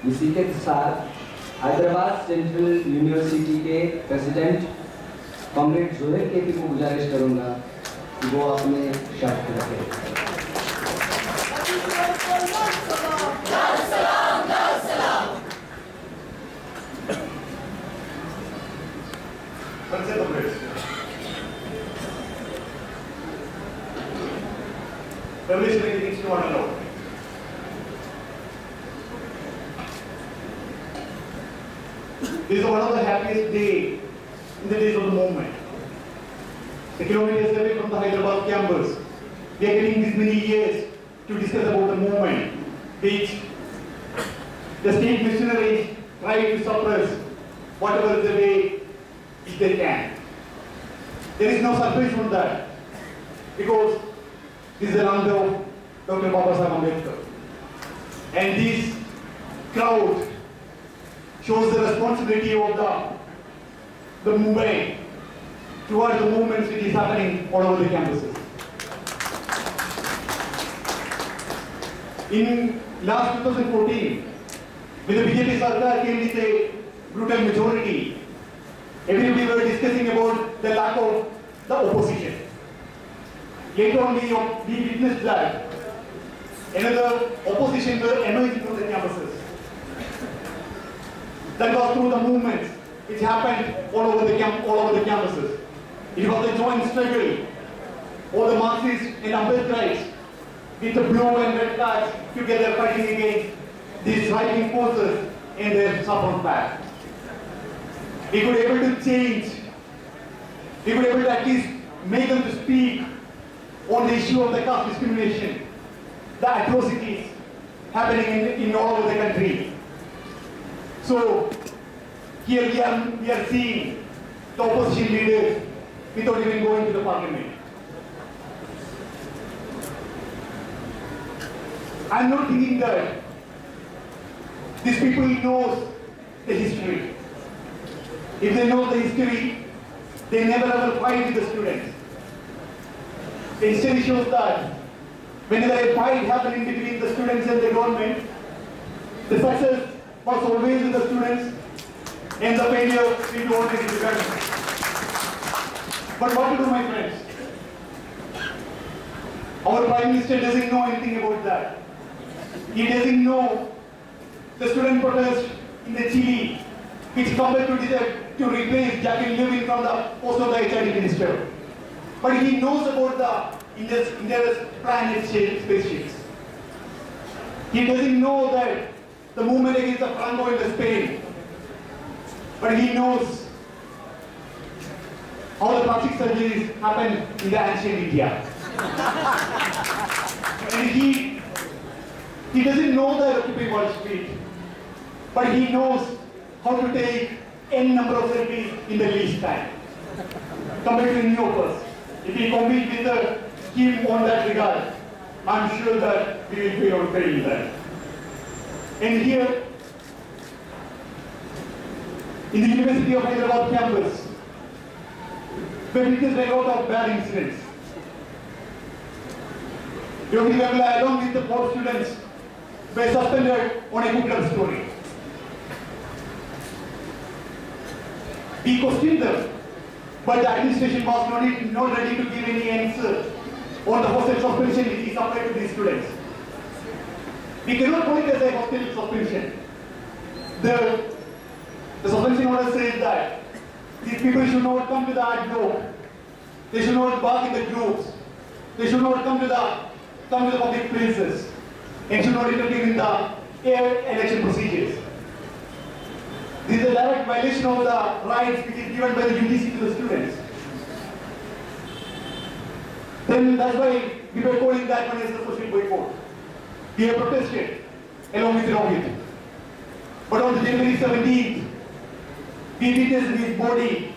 इसी के साथ हैदराबाद सेंट्रल यूनिवर्सिटी के प्रेसिडेंट कॉमरेड जोहेल केपी को गुजारिश करूंगा कि वो अपने शब्द रखें। Revolutionary things to want to know. This is one of the happiest days in the days of the movement. The kilometers away from the Hyderabad campus, we are getting these many years to discuss about the movement, which the state missionaries try to suppress whatever the way which they can. There is no surprise from that, because this is the land of Dr. Baba Saheb Ambedkar. And this crowd shows the responsibility of the Mumbai towards the movements which is happening all over the campuses. In last 2014, when the BJP Sarkar came with a brutal majority, everybody were discussing about the lack of the opposition. Later on, we witnessed that another opposition were emerging from the campuses. That was through the movements which happened all over the campuses. It was a joint struggle. All the Marxists and Ambedkarites with the blue and red flags together fighting against these right-wing forces in their southern path. We could able to change. We could able to at least make them to speak on the issue of the caste discrimination, the atrocities happening in all over the country. So here we are seeing the opposition leaders without even going to the parliament. I am not thinking that these people know the history. If they know the history, they never ever fight with the students. The history shows that whenever a fight happening between the students and the government, the success was always with the students and the failure will always be the government. But what to do, my friends? Our Prime Minister doesn't know anything about that. He doesn't know the student protest in the Chile, which compelled to replace Jacqueline Levin from the post of the HRD minister. But he knows about the India's planet spaceships. He doesn't know that the movement against the Franco in the Spain. But he knows how the plastic surgeries happened in the ancient India. And he doesn't know the Occupy Wall Street, but he knows how to take n number of selfies in the least time. Compared to any of us, if we compete with him on that regard, I'm sure that we will be able to fail that. And here, in the University of Hyderabad campus, we witnessed a lot of bad incidents. Yogi Vemla, along with the 4 students, were suspended on a book club story. We questioned them, but the administration was not ready to give any answer on the hostel suspension which is applied to these students. We cannot call it as a hostel suspension. The suspension order says that these people should not come to the art block. They should not bark in the groups. They should not come to the public places and should not interfere in the election procedures. This is a direct violation of the rights which is given by the UGC to the students. Then that's why we were calling that one as the social boycott. We have protested along with Rohit. But on the January 17th, we witnessed his body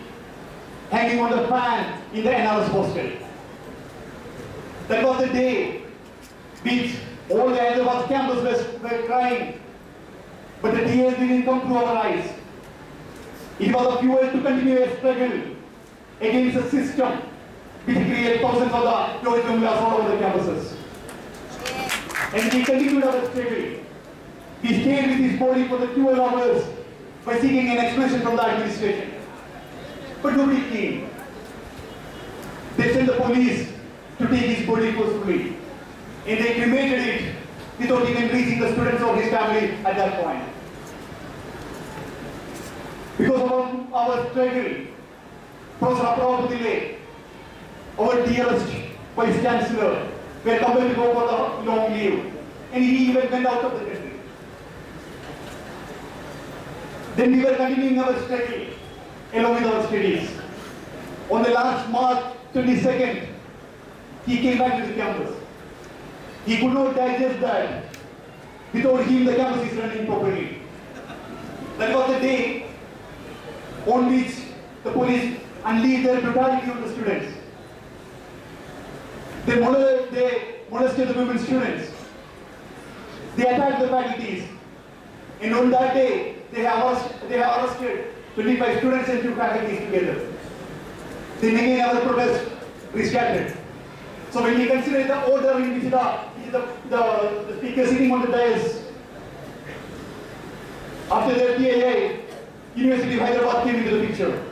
hanging on the fan in the NRS hostel. That was the day which all the Hyderabad campus were crying, but the tears didn't come through our eyes. It was a fuel to continue a struggle against a system which created thousands of the tourism all over the campuses. And we continued our struggle. He stayed with his body for the 12 hours by seeking an explanation from the administration. But nobody came. They sent the police to take his body forcefully, and they cremated it without even reaching the students or his family at that point. Because of our struggle, Professor Aprawapatile, our dearest Vice Chancellor, were compelled to go for the long leave, and he even went out of the country. Then we were continuing our struggle along with our studies. On the last March 22nd, he came back to the campus. He could not digest that. Without him, the campus is running properly. That was the day on which the police unleashed their brutality on the students. They molested the women students. They attacked the faculties. And on that day, they have arrested 25 students and 2 faculties together. Then again our protest restarted. So when we consider the order in which the speaker sitting on the dais, after the TIA, University of Hyderabad came into the picture.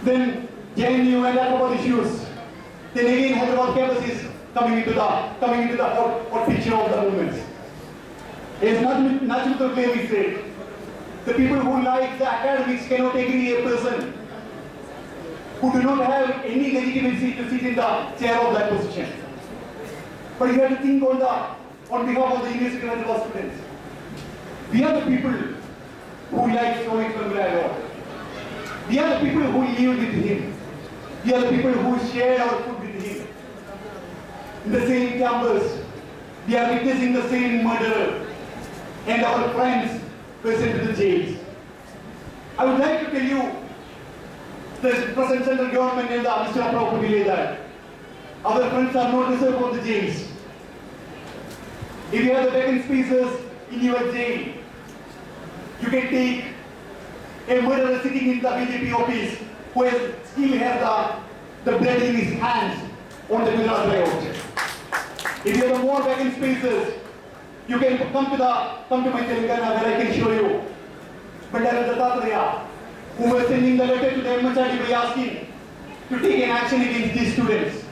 Then JNU and Hyderabad issues. Then again Hyderabad campus is coming into the hot picture of the movements. It is not to clearly said. The people who like the academics cannot agree a person who do not have any legitimacy to sit in the chair of that position. But you have to think on behalf of the University of Hyderabad students. We are the people who like Zuhail KP. We are the people who live with him. We are the people who share our food with him. In the same campus, we are witnessing the same murder, and our friends were sent to the jails. I would like to tell you, the present central government and the Mr. Aprawapatile, that our friends are not reserved for the jails. If you have the vacant spaces in your jail, you can take a murderer sitting in the BJP office who still has the blood in his hands on the Gujarat riot. If you have more vacant spaces, you can come to my Telangana where I can show you. But there is the Tatreya who was sending the letter to the MHRD by asking to take an action against these students.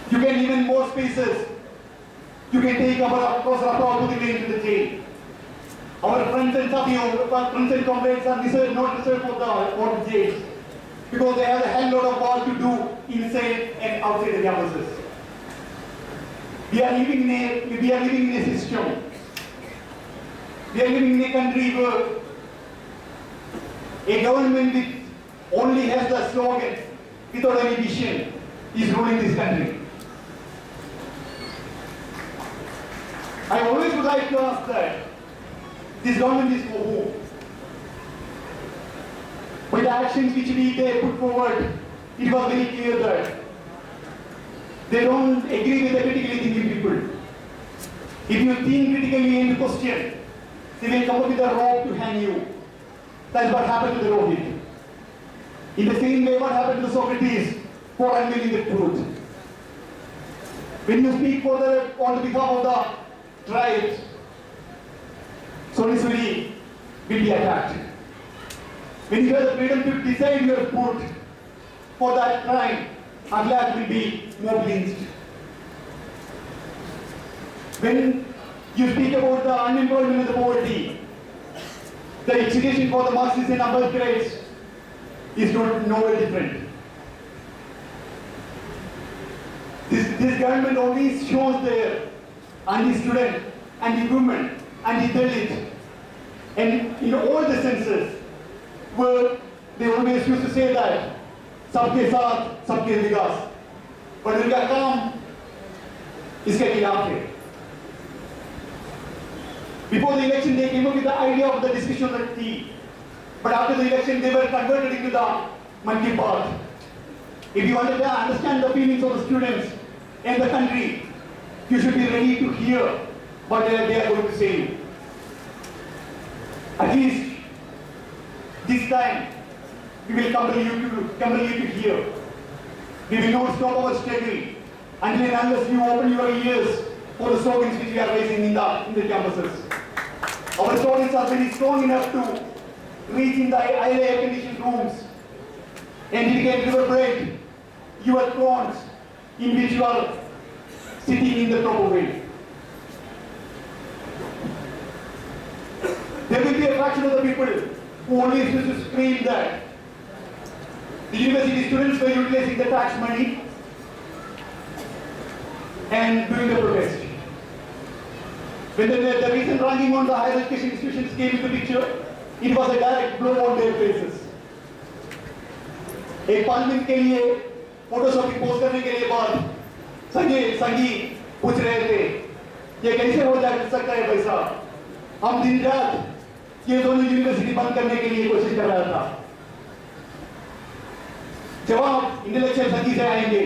You can even more spaces. You can take our Professor Aprawapatile into the jail. Our friends and comrades are not reserved for the jails because they have a hell lot of work to do inside and outside the campuses. We are living in a system. We are living in a country where a government which only has the slogan without any vision is ruling this country. I always would like to ask that this government is for whom? With the actions which they put forward, it was very clear that they don't agree with the critically thinking people. If you think critically and question, they will come up with a rope to hang you. That's what happened to the Rohit. In the same way, what happened to Socrates for unveiling the truth. When you speak on behalf of the tribes, Sonisuri will be attacked. When you have the freedom to decide your food for that crime, Aghlab will be mobilized. When you speak about the unemployment and the poverty, the education for the Marxists and upper grades is nowhere different. This government only shows their anti-student, anti-women, anti-Dalit, and in all the senses, where they always used to say that सबके साथ सबके विकास, but उनका काम इसके खिलाफ है. Before the election, they came up with the idea of the discussion of the tea, but after the election, they were converted into the monkey path. If you want to understand the feelings of the students and the country, you should be ready to hear what they are going to say. At least this time, we will compel you to hear. We will not stop our struggle until and unless you open your ears for the slogans which we are raising in the campuses. Our slogans are very strong enough to reach in the highly air-conditioned rooms and it can reverberate your thrones in which you are sitting in the proper way. There will be a fraction of the people who always used to scream that the university students were utilizing the tax money and doing the protest. When the recent ranking on the higher education institutions came into the picture, it was a direct blow on their faces. एक parliament के लिए photoshopping post करने के लिए बाद संगी पूछ रहे थे ये कैसे हो सकता है भाई साहब, हम दिन रात ये दोनों यूनिवर्सिटी बंद करने के लिए कोशिश कर रहा था। जवाब इंटेलेक्चुअल संगी से आएंगे,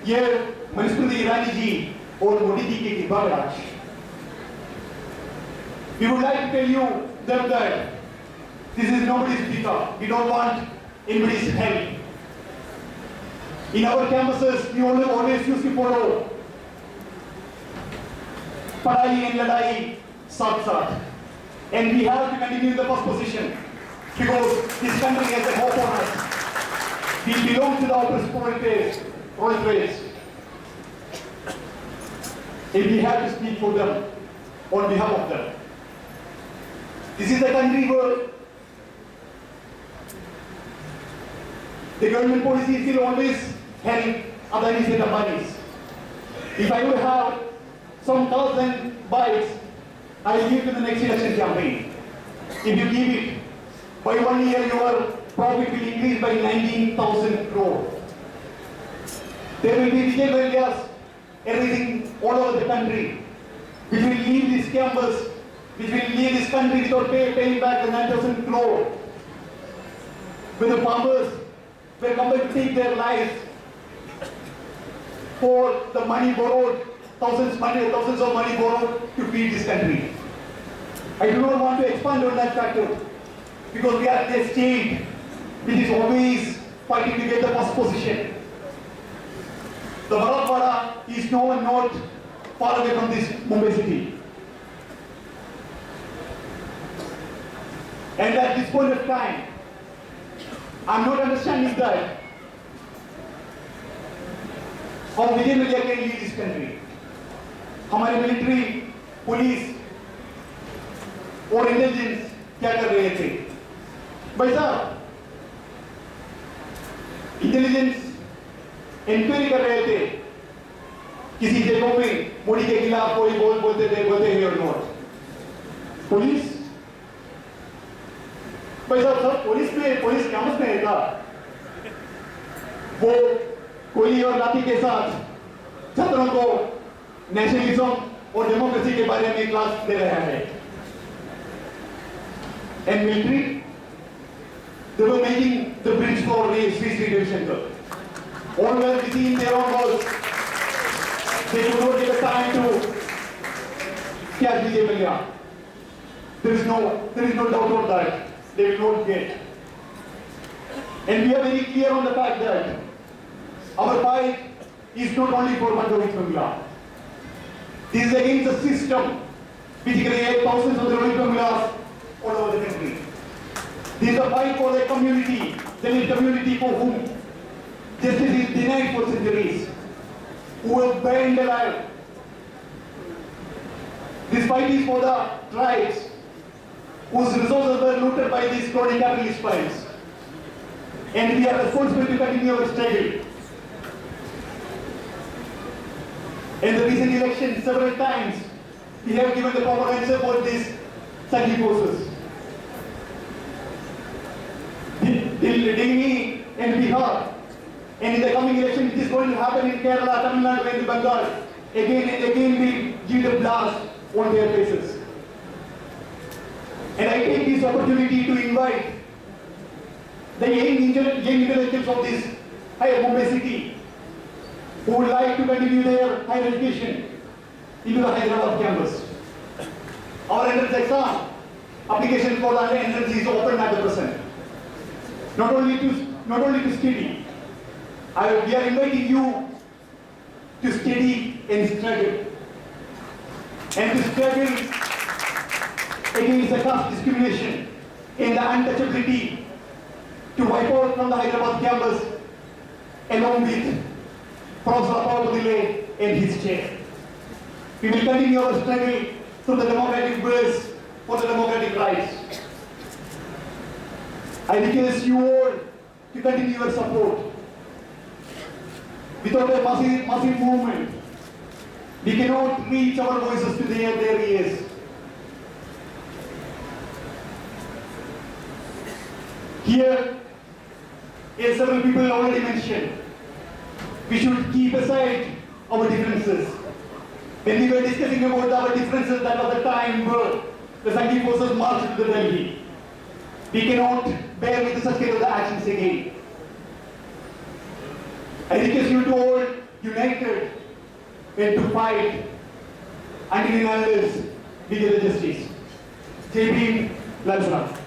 ये मनुस्मृति ईरानी जी और मोदी जी की कृपा का राज। We would like to tell you them that this is nobody's pizza. We don't want anybody's help. In our campuses, we always used to follow padai and ladai saath, and we have to continue in the first position because this country has a hope on us. We belong to the oppressed proletariat, and we have to speak for them on behalf of them. This is a country where the government policies will always help Adanis and Ambanis. If I would have some 1,000 bikes, I will give to the next election campaign. If you give it, by 1 year your profit will increase by 19,000 crore. There will be retail areas, everything all over the country, which will leave this campus, which will leave this country without paying back the 9,000 crore. When the farmers were compelled to take their lives for the money borrowed, thousands of money borrowed to feed this country. I do not want to expand on that factor because we are a state which is always fighting to get the first position. The Marathwada is not far away from this Mumbai city. And at this point of time, I'm not understanding that how Vijay Mallya can lead this country. हमारे military, police और intelligence क्या कर रहे थे? भाई साहब, intelligence inquiry कर रहे थे किसी जगहों में मोदी के खिलाफ कोई बोलते हैं और नोट। पुलिस भाई साहब, सब पुलिस कैंपस में था, वो कोयली और लाठी के साथ छात्रों को नेशनलिज्म और डेमोक्रेसी के बारे में क्लास दे रहा है। And military, they were making the bridge for the Sri Devi Center. All were busy in their own walls. They could not get the time to catch Vijay Mallya. There is no doubt on that. They will not get. And we are very clear on the fact that our fight is not only for Rohit Mallya. This is against the system which creates thousands of Rohit Mallyas all over the country. This is a fight for the community, the community for whom justice is denied for centuries, who have burned alive. This fight is for the tribes whose resources were looted by these crony capitalist funds. And we are responsible to continue our struggle. In the recent election, several times, we have given the proper answer for these Sanghi forces. Delhi and Bihar, and in the coming election, it is going to happen in Kerala, Tamil Nadu and Bengal. Again and again, we give the blast on their faces. And I take this opportunity to invite the young intellectuals of this higher Mumbai city who would like to continue their higher education into the Hyderabad campus. Our entrance exam application for the entrance is open at the present. Not only to study, we are inviting you to study and struggle. and to struggle against the caste discrimination and the untouchability to wipe out from the Hyderabad campus along with Professor Appapadile and his chair. We will continue our struggle through the democratic ways for the democratic rights. I request you all to continue your support. Without a massive movement, we cannot reach our voices to their ears. Here, as several people already mentioned, we should keep aside our differences. When we were discussing about our differences, that was the time where the Sanghi forces marched to the Delhi. We cannot bear with such kind of actions again. I request you to all united and to fight until and unless we get the justice. Jai Bhim, Lal Salam.